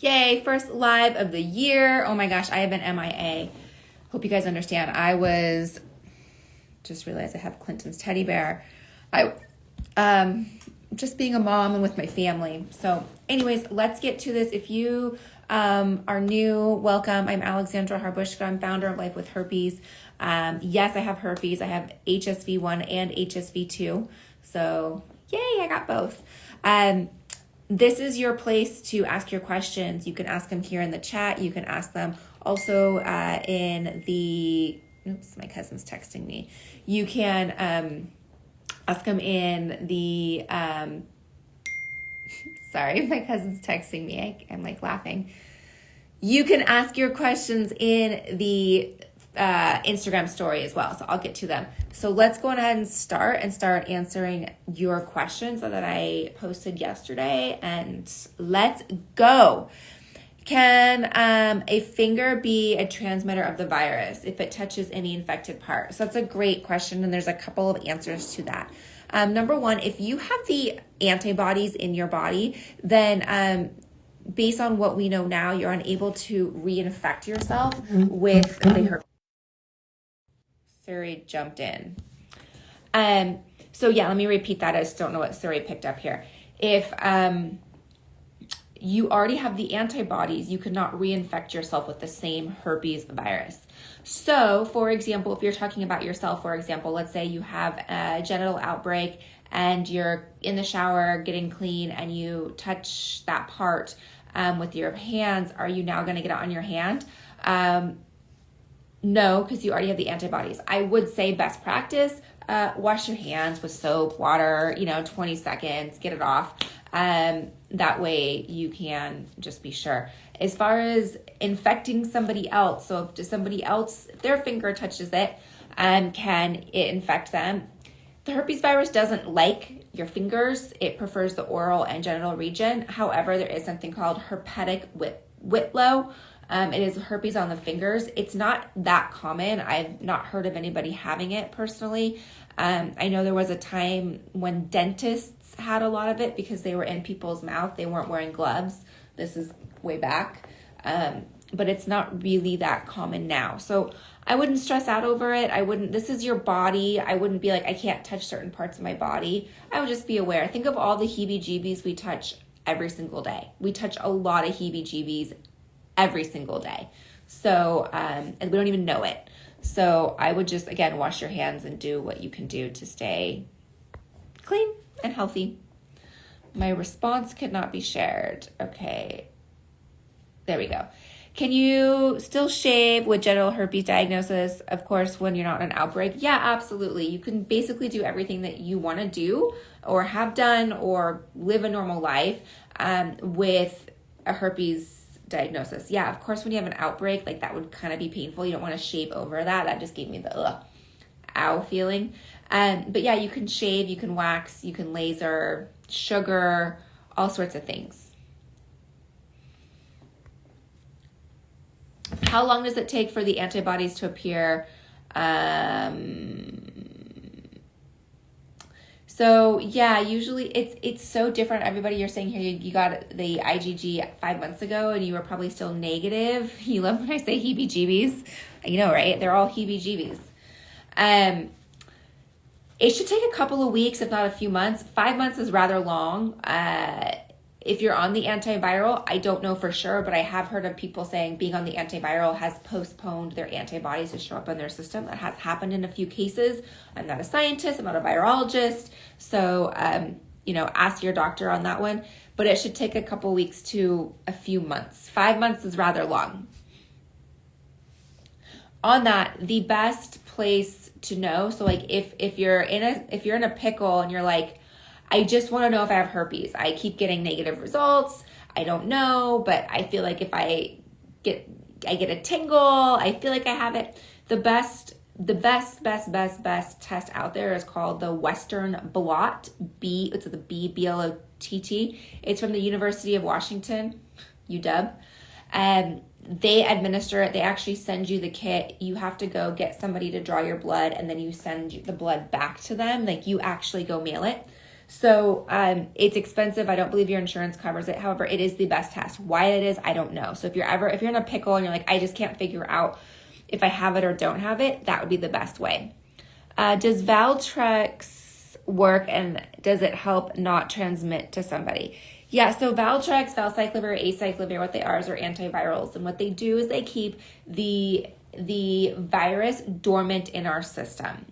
Yay, first live of the year. Oh my gosh, I have been MIA. Hope you guys understand. Just realized I have Clinton's teddy bear. Just being a mom and with my family. So anyways, let's get to this. If you are new, welcome. I'm Alexandra Harbushka. I'm founder of Life with Herpes. Yes, I have herpes. I have HSV1 and HSV2. So yay, I got both. This is your place to ask your questions. You can ask them here in the chat. You can ask them also in the, oops, my cousin's texting me. You can ask them in the, sorry, my cousin's texting me. I'm like laughing. You can ask your questions in the Instagram story as well. So I'll get to them. So let's go ahead and start answering your questions that I posted yesterday, and let's go. Can a finger be a transmitter of the virus if it touches any infected part? So that's a great question, and there's a couple of answers to that. Number one, if you have the antibodies in your body, then based on what we know now, you're unable to reinfect yourself with the herpes. Suri jumped in. So yeah, let me repeat that. I just don't know what Suri picked up here. If you already have the antibodies, you could not reinfect yourself with the same herpes virus. So for example, if you're talking about yourself, for example, let's say you have a genital outbreak and you're in the shower getting clean and you touch that part with your hands, are you now going to get it on your hand? No, because you already have the antibodies. I would say best practice, wash your hands with soap, water, 20 seconds, get it off. That way you can just be sure. As far as infecting somebody else, so if somebody else, if their finger touches it, can it infect them? The herpes virus doesn't like your fingers. It prefers the oral and genital region. However, there is something called herpetic whitlow. It is herpes on the fingers. It's not that common. I've not heard of anybody having it personally. I know there was a time when dentists had a lot of it because they were in people's mouth. They weren't wearing gloves. This is way back. But it's not really that common now. So I wouldn't stress out over it. This is your body. I wouldn't be like, I can't touch certain parts of my body. I would just be aware. Think of all the heebie-jeebies we touch every single day. We touch a lot of heebie-jeebies every single day. So, and we don't even know it. So I would just, again, wash your hands and do what you can do to stay clean and healthy. My response could not be shared. Okay. There we go. Can you still shave with genital herpes diagnosis? Of course, when you're not in an outbreak. Yeah, absolutely. You can basically do everything that you want to do or have done or live a normal life with a herpes diagnosis. Yeah, of course, when you have an outbreak, like that would kind of be painful. You don't want to shave over that. That just gave me the ow feeling. But yeah, you can shave, you can wax, you can laser, sugar, all sorts of things. How long does it take for the antibodies to appear? So yeah, usually it's so different. Everybody, you're saying here you got the IgG 5 months ago and you were probably still negative. You love when I say heebie-jeebies. You know, right? They're all heebie-jeebies. It should take a couple of weeks, if not a few months. 5 months is rather long. If you're on the antiviral, I don't know for sure, but I have heard of people saying being on the antiviral has postponed their antibodies to show up in their system. That has happened in a few cases. I'm not a scientist, I'm not a virologist. So, ask your doctor on that one, but it should take a couple weeks to a few months. 5 months is rather long. On that, the best place to know, so like if you're in a pickle and you're like, I just want to know if I have herpes. I keep getting negative results. I don't know, but I feel like if I get a tingle, I feel like I have it. The best test out there is called the Western blot. It's the BLOTT. It's from the University of Washington, UW. They administer it. They actually send you the kit. You have to go get somebody to draw your blood, and then you send the blood back to them. Like you actually go mail it. So it's expensive. I don't believe your insurance covers it. However, it is the best test. Why it is, I don't know. So if you're in a pickle and you're like, I just can't figure out if I have it or don't have it, that would be the best way. Does Valtrex work, and does it help not transmit to somebody? Yeah, so Valtrex, valcyclovir, acyclovir, what they are is antivirals. And what they do is they keep the virus dormant in our system.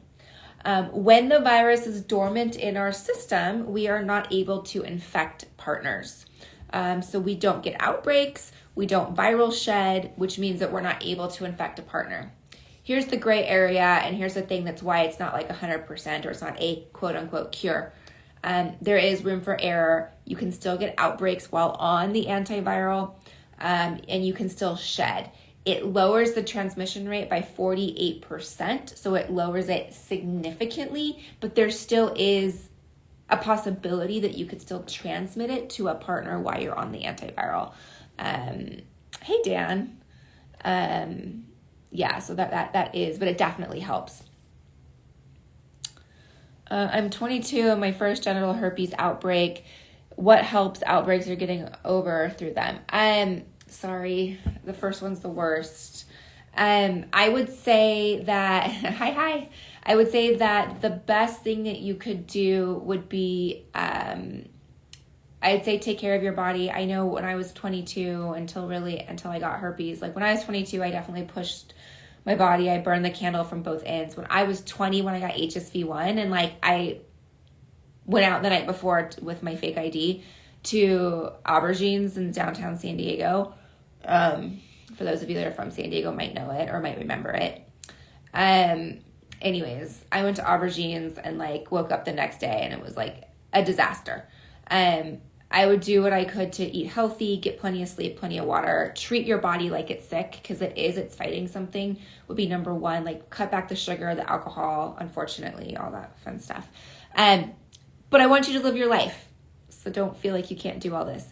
When the virus is dormant in our system, we are not able to infect partners. So we don't get outbreaks, we don't viral shed, which means that we're not able to infect a partner. Here's the gray area, and here's the thing that's why it's not like 100% or it's not a quote unquote cure. There is room for error. You can still get outbreaks while on the antiviral, and you can still shed. It lowers the transmission rate by 48%, so it lowers it significantly, but there still is a possibility that you could still transmit it to a partner while you're on the antiviral. Hey, Dan. Yeah, so that is, but it definitely helps. I'm 22 and my first genital herpes outbreak. What helps outbreaks are getting over through them? Sorry, the first one's the worst. I would say that, hi. I would say that the best thing that you could do would be, I'd say take care of your body. I know when I was 22 until I got herpes, like when I was 22, I definitely pushed my body. I burned the candle from both ends. When I was 20, when I got HSV1, and like I went out the night before with my fake ID to Aubergines in downtown San Diego. For those of you that are from San Diego might know it or might remember it. Anyways, I went to Aubergines and like woke up the next day and it was like a disaster. I would do what I could to eat healthy, get plenty of sleep, plenty of water, treat your body like it's sick, because it's fighting something, would be number one. Like cut back the sugar, the alcohol, unfortunately, all that fun stuff. But I want you to live your life, so don't feel like you can't do all this.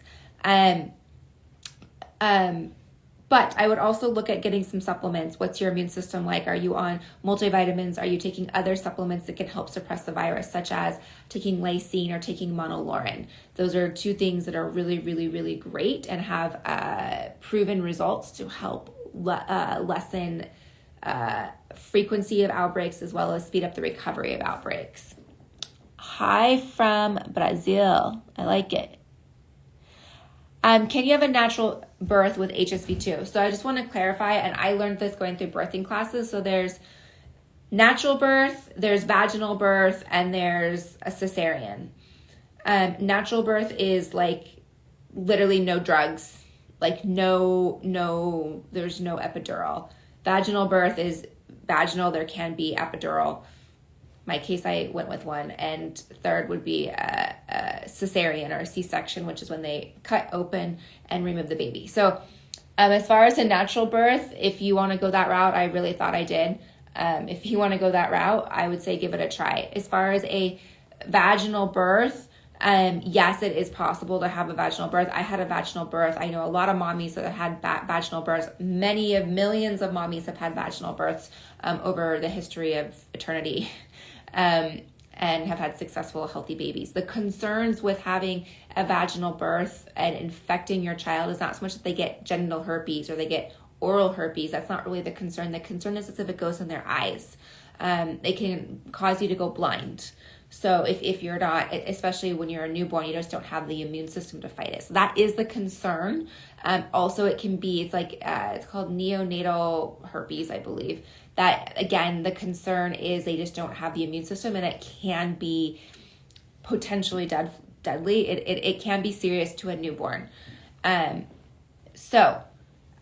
But I would also look at getting some supplements. What's your immune system like? Are you on multivitamins? Are you taking other supplements that can help suppress the virus, such as taking lysine or taking monolaurin? Those are two things that are really, really, really great and have proven results to help lessen frequency of outbreaks as well as speed up the recovery of outbreaks. Hi from Brazil. I like it. Can you have a natural birth with HSV2? So I just want to clarify, and I learned this going through birthing classes. So there's natural birth, there's vaginal birth, and there's a cesarean. Natural birth is like literally no drugs, like there's no epidural. Vaginal birth is vaginal, there can be epidural. My case, I went with one. And third would be a cesarean or a C-section, which is when they cut open and remove the baby. So as far as a natural birth, if you want to go that route, I really thought I did. If you want to go that route, I would say give it a try. As far as a vaginal birth, yes, it is possible to have a vaginal birth. I had a vaginal birth. I know a lot of mommies that have had vaginal births. Millions of mommies have had vaginal births over the history of eternity. And have had successful, healthy babies. The concerns with having a vaginal birth and infecting your child is not so much that they get genital herpes or they get oral herpes. That's not really the concern. The concern is if it goes in their eyes. It can cause you to go blind. So if you're not, especially when you're a newborn, you just don't have the immune system to fight it. So that is the concern. Also, it can be, it's called neonatal herpes, I believe. That, again, the concern is they just don't have the immune system, and it can be potentially deadly. It can be serious to a newborn. So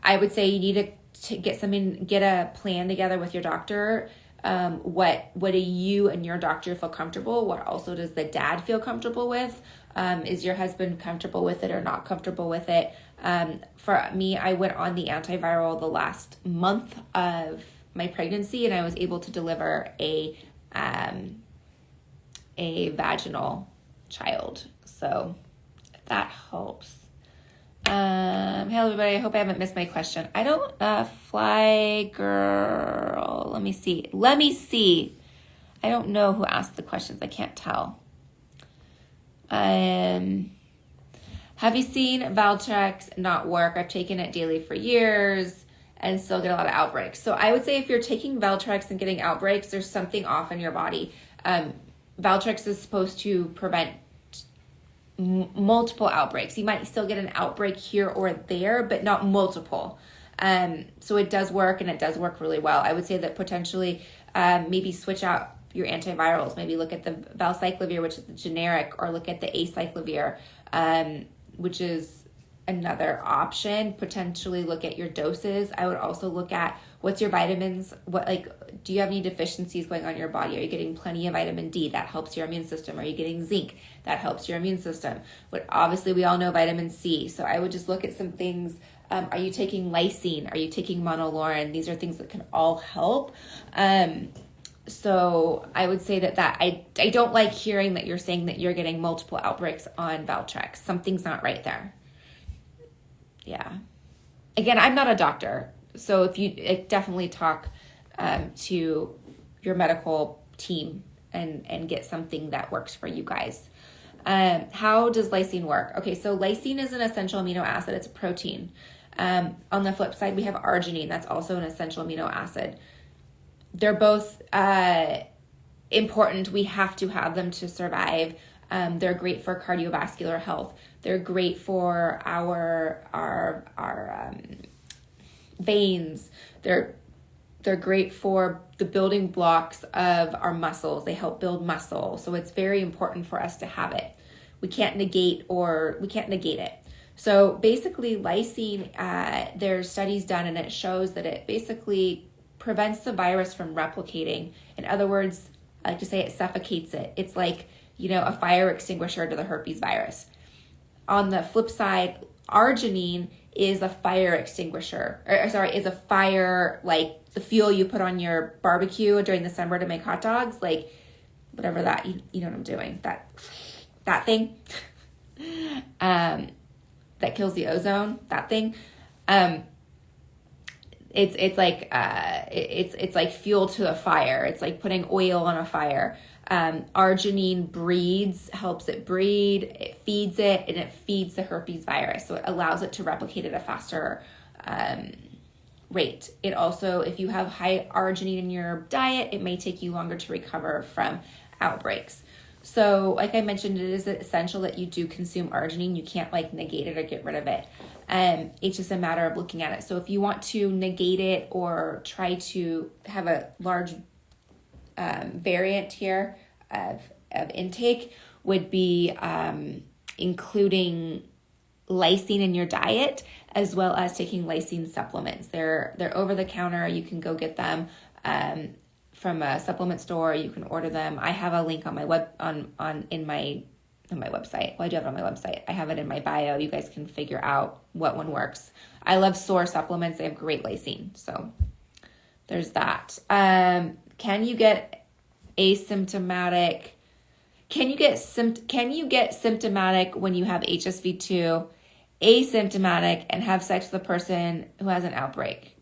I would say you need to get a plan together with your doctor. What do you and your doctor feel comfortable? What also does the dad feel comfortable with? Is your husband comfortable with it or not comfortable with it? For me, I went on the antiviral the last month of my pregnancy, and I was able to deliver a vaginal child. So that helps. Hey everybody, I hope I haven't missed my question. I don't, fly girl, let me see. I don't know who asked the questions, I can't tell. Have you seen Valtrex not work? I've taken it daily for years and still get a lot of outbreaks. So I would say if you're taking Valtrex and getting outbreaks, there's something off in your body. Valtrex is supposed to prevent multiple outbreaks. You might still get an outbreak here or there, but not multiple. So it does work, and it does work really well. I would say that potentially maybe switch out your antivirals. Maybe look at the valcyclovir, which is the generic, or look at the acyclovir, which is another option. Potentially look at your doses. I would also look at what's your vitamins. Do you have any deficiencies going on in your body? Are you getting plenty of vitamin D? That helps your immune system. Are you getting zinc? That helps your immune system. But obviously we all know vitamin C. So I would just look at some things. Are you taking lysine? Are you taking monolaurin? These are things that can all help. So I would say that I don't like hearing that you're saying that you're getting multiple outbreaks on Valtrex. Something's not right there. Yeah. Again, I'm not a doctor. So if you definitely talk to your medical team and get something that works for you guys. How does lysine work? Okay, so lysine is an essential amino acid. It's a protein. On the flip side, we have arginine. That's also an essential amino acid. They're both important. We have to have them to survive. They're great for cardiovascular health. They're great for our veins. They're great for the building blocks of our muscles. They help build muscle. So it's very important for us to have it. We can't negate it. So basically lysine, there's studies done and it shows that it basically prevents the virus from replicating. In other words, I like to say it suffocates it. It's like, a fire extinguisher to the herpes virus. On the flip side, arginine is a fire extinguisher, is a fire, like the fuel you put on your barbecue during the summer to make hot dogs, like whatever that, you know what I'm doing, that thing, that kills the ozone, that thing. It's like fuel to a fire. It's like putting oil on a fire. Arginine helps it breed, it feeds it, and it feeds the herpes virus. So it allows it to replicate at a faster rate. It also, if you have high arginine in your diet, it may take you longer to recover from outbreaks. So like I mentioned, it is essential that you do consume arginine. You can't negate it or get rid of it. It's just a matter of looking at it. So if you want to negate it or try to have a large variant here of intake, would be including lysine in your diet, as well as taking lysine supplements. They're over the counter. You can go get them from a supplement store. You can order them. I have a link on my my website. Well, I do have it on my website. I have it in my bio. You guys can figure out what one works. I love SOAR supplements. They have great lysine. So there's that. Can you get asymptomatic? Can you get symptomatic when you have HSV2, asymptomatic, and have sex with a person who has an outbreak?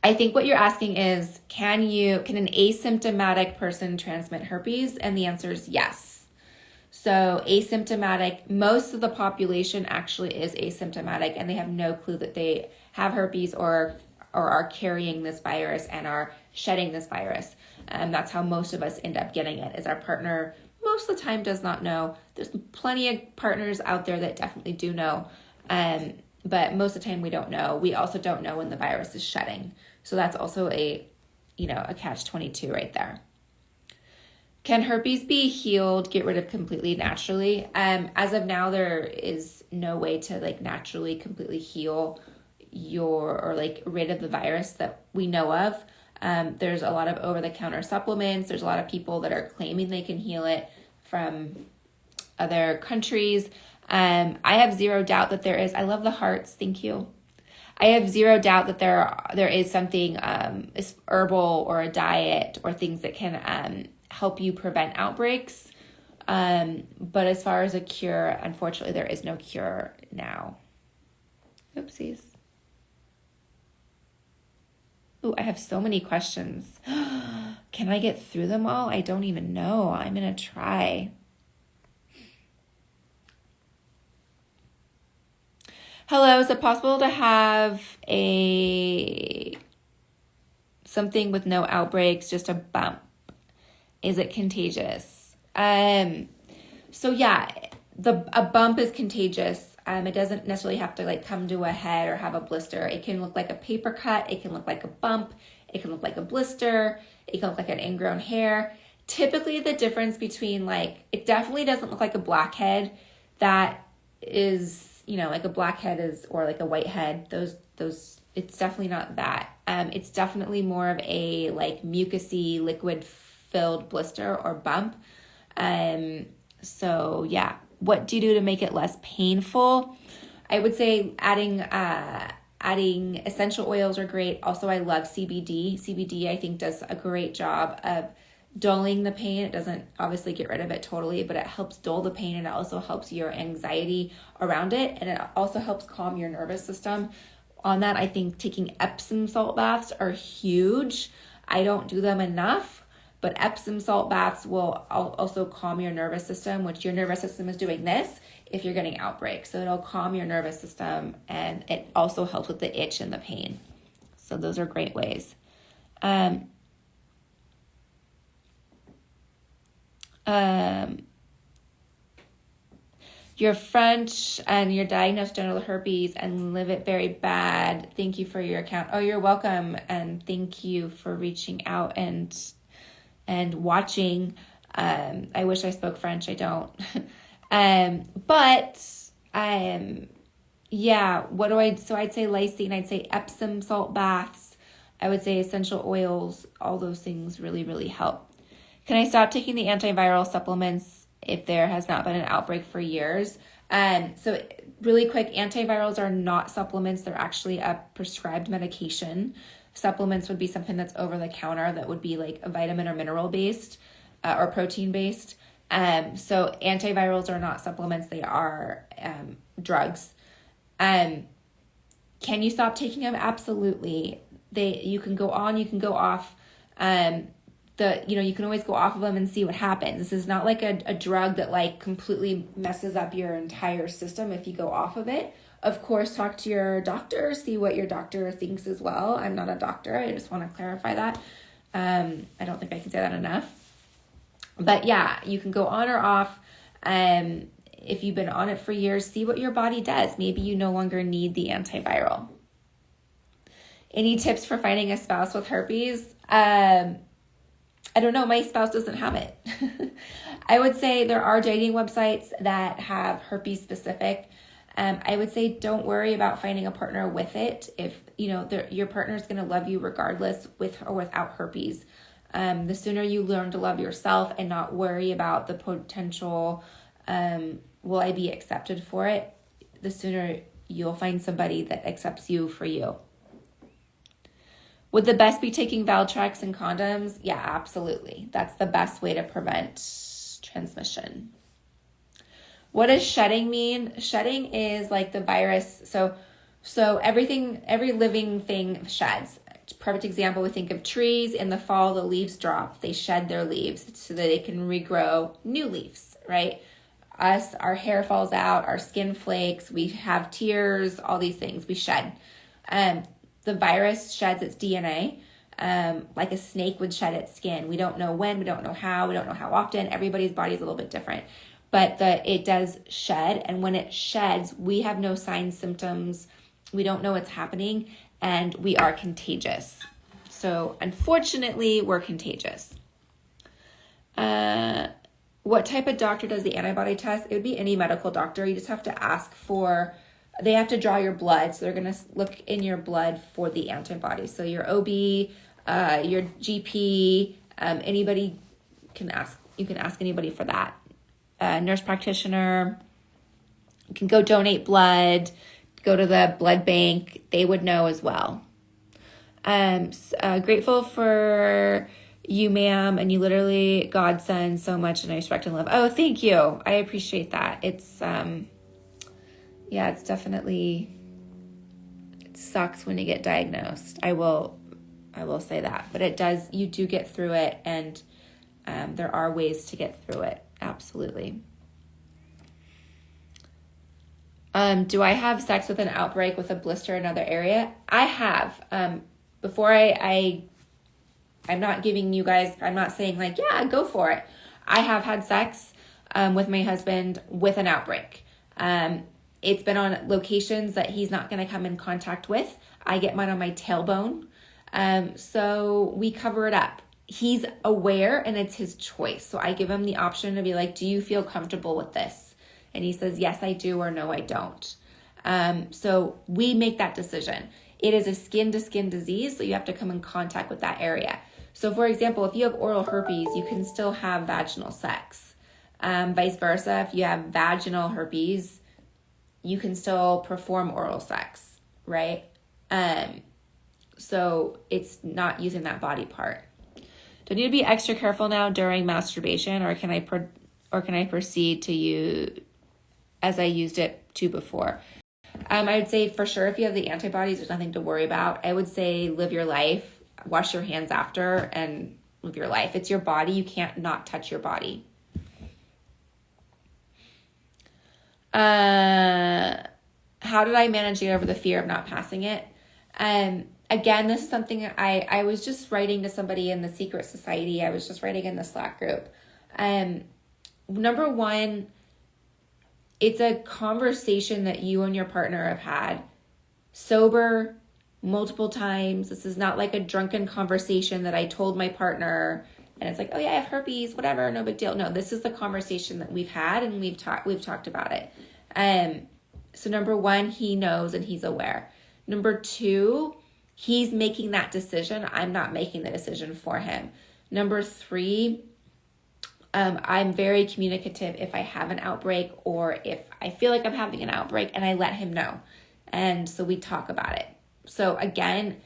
I think what you're asking is, can an asymptomatic person transmit herpes? And the answer is yes. So asymptomatic, most of the population actually is asymptomatic, and they have no clue that they have herpes or are carrying this virus and are shedding this virus. That's how most of us end up getting it, is our partner most of the time does not know. There's plenty of partners out there that definitely do know. But most of the time we don't know. We also don't know when the virus is shedding. So that's also a catch-22 right there. Can herpes be healed, get rid of completely naturally? As of now, there is no way to naturally completely heal rid of the virus that we know of. There's a lot of over-the-counter supplements. There's a lot of people that are claiming they can heal it from other countries. I have zero doubt that there is. I love the hearts. Thank you. I have zero doubt that there is something, herbal or a diet or things that can help you prevent outbreaks. But as far as a cure, unfortunately, there is no cure now. Oopsies. Ooh, I have so many questions. Can I get through them all? I don't even know. I'm going to try. Hello, is it possible to have something with no outbreaks, just a bump? Is it contagious? So yeah, a bump is contagious. It doesn't necessarily have to like come to a head or have a blister. It can look like a paper cut. It can look like a bump. It can look like a blister. It can look like an ingrown hair. Typically the difference between it definitely doesn't look like a blackhead. That is, like a blackhead is, or like a whitehead. Those, it's definitely not that. It's definitely more of a mucousy liquid filled blister or bump. So yeah, what do you do to make it less painful? I would say adding essential oils are great. Also, I love CBD. CBD, I think, does a great job of dulling the pain. It doesn't obviously get rid of it totally, but it helps dull the pain, and it also helps your anxiety around it, and it also helps calm your nervous system. On that, I think taking Epsom salt baths are huge. I don't do them enough. But Epsom salt baths will also calm your nervous system, which your nervous system is doing this if you're getting outbreaks. So it'll calm your nervous system, and it also helps with the itch and the pain. So those are great ways. You're French and you're diagnosed genital herpes and live it very bad. Thank you for your account. Oh, you're welcome. And thank you for reaching out and watching. I wish I spoke French. I don't. Yeah, so I'd say lysine, I'd say Epsom salt baths. I would say essential oils. All those things really, really help. Can I stop taking the antiviral supplements if there has not been an outbreak for years? So really quick, antivirals are not supplements. They're actually a prescribed medication. Supplements would be something that's over the counter that would be like a vitamin or mineral based or protein based. So antivirals are not supplements. They are drugs. Can you stop taking them? Absolutely. You can go on, you can go off. You can always go off of them and see what happens. This is not like a drug that completely messes up your entire system if you go off of it. Of course, talk to your doctor, see what your doctor thinks as well. I'm not a doctor. I just want to clarify that. I don't think I can say that enough. But yeah, you can go on or off. If you've been on it for years, see what your body does. Maybe you no longer need the antiviral. Any tips for finding a spouse with herpes? I don't know. My spouse doesn't have it. I would say there are dating websites that have herpes specific. I would say don't worry about finding a partner with it. If your partner is going to love you regardless, with or without herpes. The sooner you learn to love yourself and not worry about the potential, will I be accepted for it, the sooner you'll find somebody that accepts you for you. Would the best be taking Valtrex and condoms? Yeah, absolutely. That's the best way to prevent transmission. What does shedding mean? Shedding is like the virus. So every living thing sheds. Perfect example, we think of trees. In the fall, the leaves drop. They shed their leaves so that they can regrow new leaves, right? Our hair falls out, our skin flakes, we have tears, all these things we shed. The virus sheds its DNA, like a snake would shed its skin. We don't know when, we don't know how, we don't know how often. Everybody's body is a little bit different. But it does shed, and when it sheds, we have no signs, symptoms. We don't know what's happening, and we are contagious. So unfortunately, we're contagious. What type of doctor does the antibody test? It would be any medical doctor. You just have to ask for, they have to draw your blood. So they're going to look in your blood for the antibodies. So your OB, your GP, anybody can ask. You can ask anybody for that. Nurse practitioner. You can go donate blood. Go to the blood bank. They would know as well. Grateful for you, ma'am, and you literally godsend so much, and I respect and love. Oh, thank you. I appreciate that. It's it's definitely, it sucks when you get diagnosed. I will I will say that. But you do get through it, and there are ways to get through it. Absolutely. Do I have sex with an outbreak with a blister in another area? I have. Before I'm not giving you guys, I'm not saying like, yeah, go for it. I have had sex with my husband with an outbreak. It's been on locations that he's not going to come in contact with. I get mine on my tailbone. So we cover it up. He's aware and it's his choice. So I give him the option to be like, do you feel comfortable with this? And he says, yes, I do, or no, I don't. So we make that decision. It is a skin-to-skin disease, so you have to come in contact with that area. So for example, if you have oral herpes, you can still have vaginal sex. Vice versa, if you have vaginal herpes, you can still perform oral sex, right? So it's not using that body part. Do I need to be extra careful now during masturbation, or can I proceed to use as I used it to before? I would say for sure if you have the antibodies, there's nothing to worry about. I would say live your life, wash your hands after, and live your life. It's your body. You can't not touch your body. How did I manage to get over the fear of not passing it? Again, this is something I was just writing to somebody in the secret society. I was just writing in the Slack group. Number one, it's a conversation that you and your partner have had sober multiple times. This is not like a drunken conversation that I told my partner and it's like, oh yeah, I have herpes, whatever, no big deal. No, this is the conversation that we've had and we've talked about it. So number one, he knows and he's aware. Number two, he's making that decision. I'm not making the decision for him. Number three, I'm very communicative if I have an outbreak or if I feel like I'm having an outbreak, and I let him know. And so we talk about it. So again,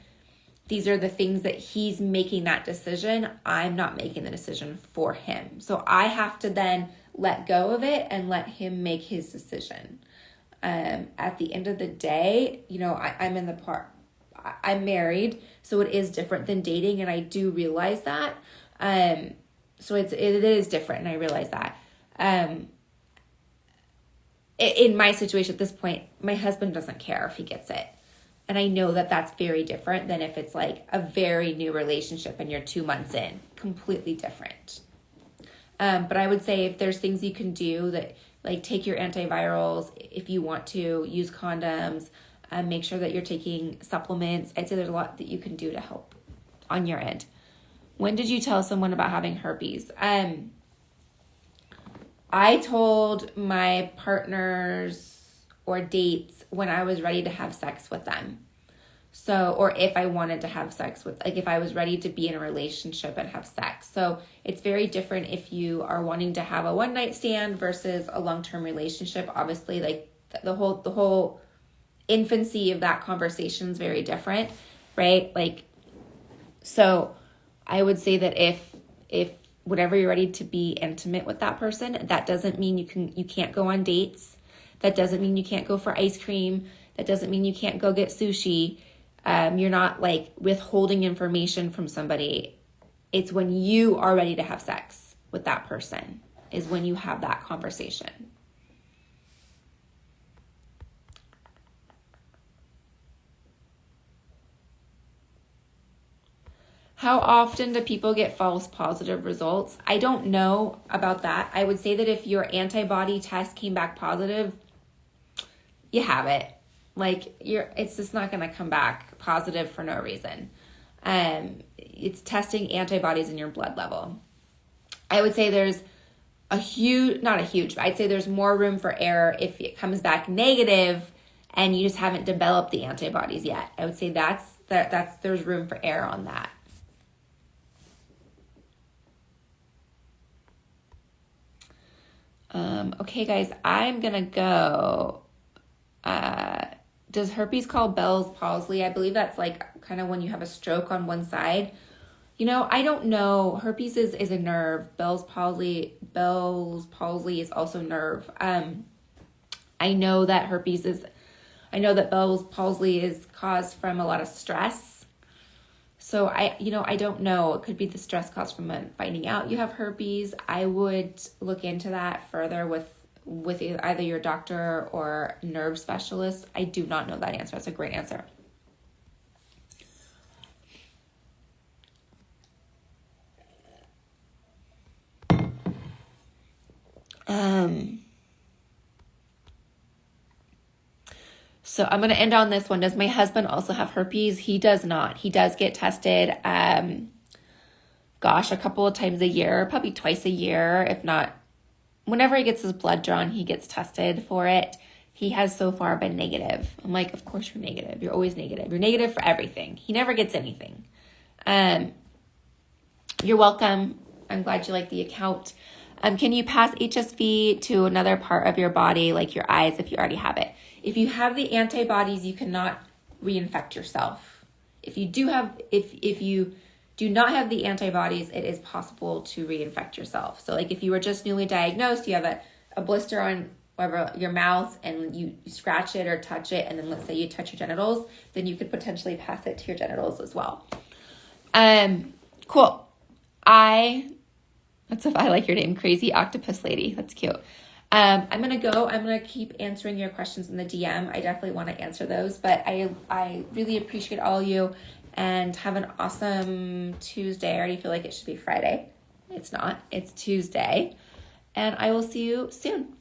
these are the things that he's making that decision. I'm not making the decision for him. So I have to then let go of it and let him make his decision. At the end of the day, I'm married, so it is different than dating, and I do realize that. So it is different, and I realize that. In my situation at this point, my husband doesn't care if he gets it. And I know that that's very different than if it's like a very new relationship and you're 2 months in. Completely different. But I would say if there's things you can do that, like take your antivirals, if you want to, use condoms, make sure that you're taking supplements. I'd say there's a lot that you can do to help on your end. When did you tell someone about having herpes? I told my partners or dates when I was ready to have sex with them. So, or if I wanted to have sex with, like if I was ready to be in a relationship and have sex. So it's very different if you are wanting to have a one night stand versus a long-term relationship. Obviously, like the whole infancy of that conversation is very different, right? Like, so I would say that if whenever you're ready to be intimate with that person, that doesn't mean you can't go on dates. That doesn't mean you can't go for ice cream. That doesn't mean you can't go get sushi. You're not like withholding information from somebody. It's when you are ready to have sex with that person is when you have that conversation. How often do people get false positive results? I don't know about that. I would say that if your antibody test came back positive, you have it. Like it's just not going to come back positive for no reason. It's testing antibodies in your blood level. I would say there's I'd say there's more room for error if it comes back negative and you just haven't developed the antibodies yet. I would say there's room for error on that. Okay, guys, I'm going to go. Does herpes call Bell's palsy? I believe that's like kind of when you have a stroke on one side. I don't know. Herpes is a nerve. Bell's palsy is also nerve. I know that Bell's palsy is caused from a lot of stress. So I don't know. It could be the stress caused from finding out you have herpes. I would look into that further with either your doctor or nerve specialist. I do not know that answer. That's a great answer. So I'm going to end on this one. Does my husband also have herpes? He does not. He does get tested, a couple of times a year, probably twice a year, if not, whenever he gets his blood drawn, he gets tested for it. He has so far been negative. I'm like, of course you're negative. You're always negative. You're negative for everything. He never gets anything. You're welcome. I'm glad you like the account. Can you pass HSV to another part of your body, like your eyes, if you already have it? If you have the antibodies, you cannot reinfect yourself. If you do not have the antibodies, it is possible to reinfect yourself. So like if you were just newly diagnosed, you have a blister on wherever your mouth and you scratch it or touch it, and then let's say you touch your genitals, then you could potentially pass it to your genitals as well. Cool. I like your name, Crazy Octopus Lady. That's cute. I'm going to go. I'm going to keep answering your questions in the DM. I definitely want to answer those, but I really appreciate all of you, and have an awesome Tuesday. I already feel like it should be Friday. It's not. It's Tuesday, and I will see you soon.